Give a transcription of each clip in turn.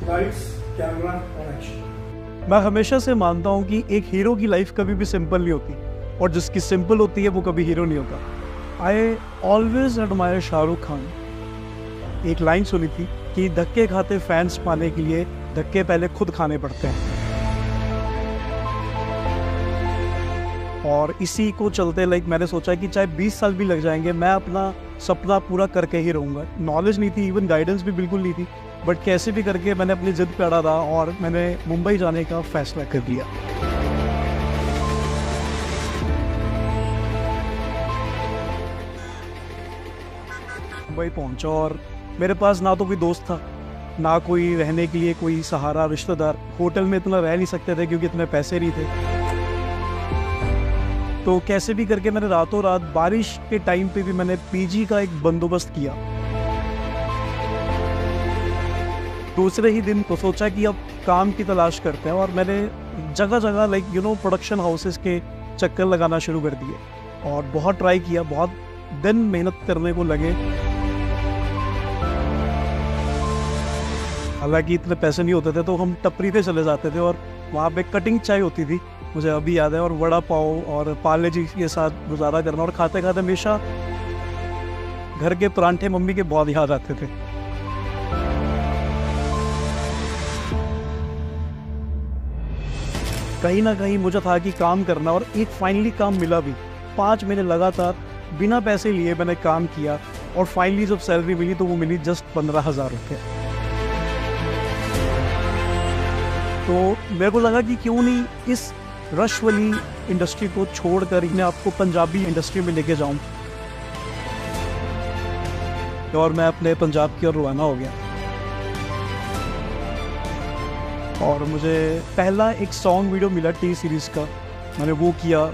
Lights camera और action. मैं हमेशा से मानता हूँ कि एक हीरो की लाइफ कभी भी सिंपल नहीं होती, और जिसकी सिंपल होती है वो कभी हीरो नहीं होता। I always admire Shahrukh Khan. एक लाइन सुनी थी कि धक्के खाते फैंस पाने के लिए धक्के पहले खुद खाने पड़ते हैं, और इसी को चलते मैंने सोचा कि चाहे 20 साल भी लग जाएंगे, मैं अपना सपना पूरा करके ही रहूँगा। नॉलेज नहीं थी, इवन गाइडेंस भी बिल्कुल नहीं थी, बट कैसे भी करके मैंने अपनी जिद पे अड़ा रहा और मैंने मुंबई जाने का फैसला कर लिया। मुंबई पहुंचा और मेरे पास ना तो कोई दोस्त था, ना कोई रहने के लिए कोई सहारा, रिश्तेदार। होटल में इतना रह नहीं सकते थे क्योंकि इतने पैसे नहीं थे। तो कैसे भी करके मैंने रातों रात, बारिश के टाइम पे भी मैंने पीजी का एक बंदोबस्त किया। दूसरे ही दिन तो सोचा कि अब काम की तलाश करते हैं, और मैंने जगह जगह प्रोडक्शन हाउसेस के चक्कर लगाना शुरू कर दिए और बहुत ट्राई किया, बहुत दिन मेहनत करने को लगे। हालांकि इतने पैसे नहीं होते थे तो हम टपरी पे चले जाते थे, और वहाँ पे कटिंग चाय होती थी, मुझे अभी याद है, और वड़ा पाव और पार्ले जी के साथ गुजारा करना, और खाते खाते हमेशा घर के परांठे मम्मी के बहुत याद आते थे। कहीं ना कहीं मुझे था कि काम करना, और एक फाइनली काम मिला भी। 5 महीने लगातार बिना पैसे लिए मैंने काम किया, और फाइनली जब सैलरी मिली तो वो मिली जस्ट 15,000 रुपये। तो मेरे को लगा कि क्यों नहीं इस रश वाली इंडस्ट्री को छोड़कर मैं आपको पंजाबी इंडस्ट्री में लेके जाऊं, और मैं अपने पंजाब की ओर रवाना हो गया। और मुझे पहला एक सॉन्ग वीडियो मिला टी सीरीज़ का, मैंने वो किया।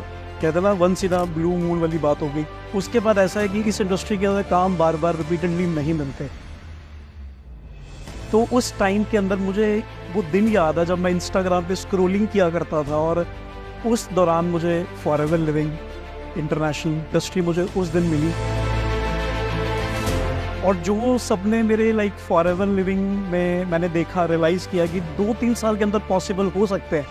कहते ना once in a blue moon वाली बात हो गई। उसके बाद ऐसा है कि इस इंडस्ट्री के अंदर काम बार बार रिपीटेडली नहीं मिलते। तो उस टाइम के अंदर मुझे वो दिन याद है जब मैं इंस्टाग्राम पे स्क्रॉलिंग किया करता था, और उस दौरान मुझे फॉरएवर लिविंग इंटरनेशनल इंडस्ट्री मुझे उस दिन मिली। और जो सपने मेरे फॉरएवर लिविंग में मैंने देखा, रियलाइज़ किया कि 2-3 साल के अंदर पॉसिबल हो सकते हैं,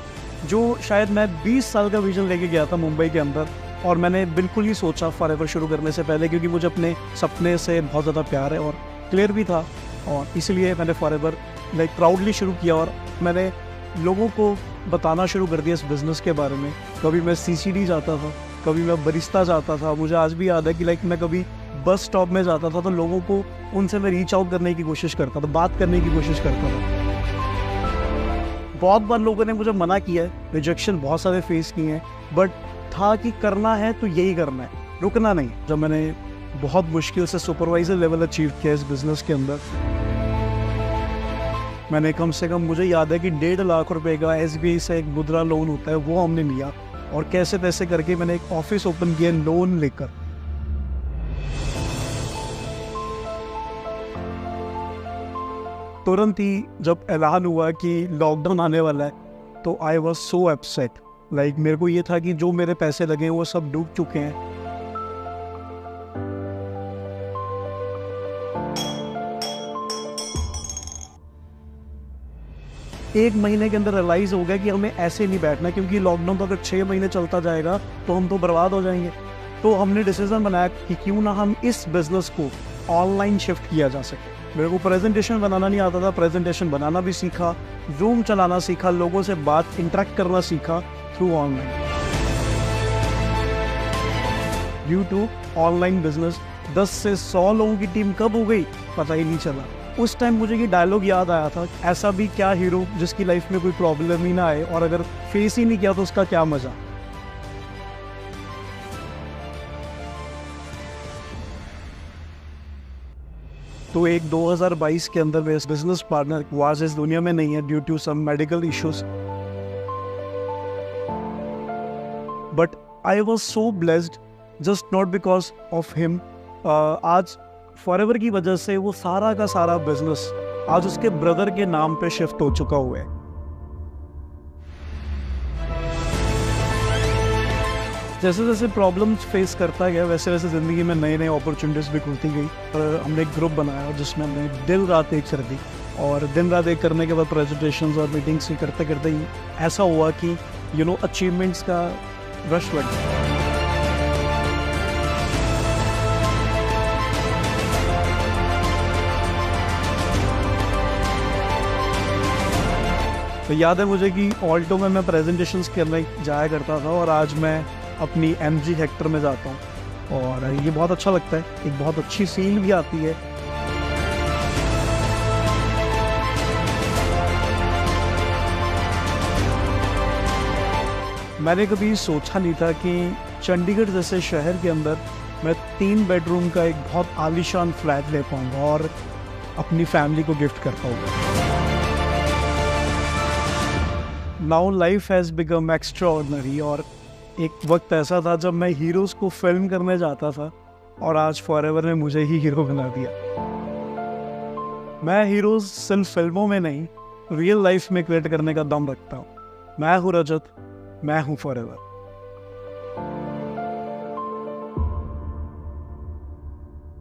जो शायद मैं 20 साल का विजन लेके गया था मुंबई के अंदर। और मैंने बिल्कुल ही सोचा फॉरएवर शुरू करने से पहले, क्योंकि मुझे अपने सपने से बहुत ज़्यादा प्यार है और क्लियर भी था, और इसलिए मैंने फॉरएवर प्राउडली शुरू किया। और मैंने लोगों को बताना शुरू कर दिया इस बिज़नेस के बारे में। कभी मैं सीसीडी जाता था, कभी मैं बरिस्ता जाता था। मुझे आज भी याद है कि मैं कभी बस स्टॉप में जाता था तो लोगों को, उनसे मैं रीच आउट करने की कोशिश करता था, बात करने की कोशिश करता था। बहुत बार लोगों ने मुझे मना किया है, रिजेक्शन बहुत सारे फेस किए हैं, बट था कि करना है तो यही करना है, रुकना नहीं। जब मैंने बहुत मुश्किल से सुपरवाइजर लेवल अचीव किया इस बिज़नेस के अंदर, मैंने कम से कम, मुझे याद है कि 1.5 लाख रुपए का SBI से एक मुद्रा लोन होता है, वो हमने लिया, और कैसे तैसे करके मैंने एक ऑफिस ओपन किया लोन लेकर। तुरंत ही जब ऐलान हुआ कि लॉकडाउन आने वाला है, तो आई वॉज सो अपसेट। मेरे को ये था कि जो मेरे पैसे लगे हैं वो सब डूब चुके हैं। एक महीने के अंदर रियलाइज़ हो गया कि हमें ऐसे नहीं बैठना, क्योंकि लॉकडाउन तो अगर 6 महीने चलता जाएगा तो हम तो बर्बाद हो जाएंगे। तो हमने डिसीजन बनाया कि क्यों ना हम इस बिज़नेस को ऑनलाइन शिफ्ट किया जा सके। मेरे को प्रेजेंटेशन बनाना नहीं आता था, प्रेजेंटेशन बनाना भी सीखा, जूम चलाना सीखा, लोगों से बात इंटरेक्ट करना सीखा through online. Due to online business 10 से 100 लोगों की टीम कब हो गई पता ही नहीं चला। उस टाइम मुझे ये डायलॉग याद आया था, ऐसा भी क्या हीरो जिसकी लाइफ में कोई प्रॉब्लम ही ना आए, और अगर फेस ही नहीं किया तो उसका क्या मजा। तो एक 2022 के अंदर मेरे बिजनेस पार्टनर वो आज इस दुनिया में नहीं है due to some medical issues, but I was so blessed just not because of him. आज फॉरएवर की वजह से वो सारा का सारा बिजनेस आज उसके ब्रदर के नाम पे शिफ्ट हो चुका हुआ है। जैसे जैसे प्रॉब्लम्स फेस करता गया वैसे वैसे ज़िंदगी में नए नए अपॉर्चुनिटीज़ भी खुलती गई। और हमने एक ग्रुप बनाया जिसमें हमने दिल रात एक कर दी, और दिन रात एक करने के बाद प्रेजेंटेशंस और मीटिंग्स करते करते ही ऐसा हुआ कि अचीवमेंट्स का रश लग गया। तो याद है मुझे कि ऑल्टो में मैं प्रेजेंटेशंस करने जाया करता था और आज मैं अपनी MG हेक्टर में जाता हूँ और ये बहुत अच्छा लगता है, एक बहुत अच्छी फील भी आती है। मैंने कभी सोचा नहीं था कि चंडीगढ़ जैसे शहर के अंदर मैं 3 बेडरूम का एक बहुत आलीशान फ्लैट ले पाऊँगा और अपनी फैमिली को गिफ्ट कर पाऊँगा। Now life has become extraordinary और एक वक्त ऐसा था जब मैं हीरोज़ को फिल्म करने जाता था और आज फॉरएवर ने मुझे ही हीरो बना दिया। मैं हीरोज़ सिर्फ फिल्मों में नहीं, रियल लाइफ में क्रिएट करने का दम रखता हूँ। मैं हूँ रजत, मैं हूँ फॉरएवर।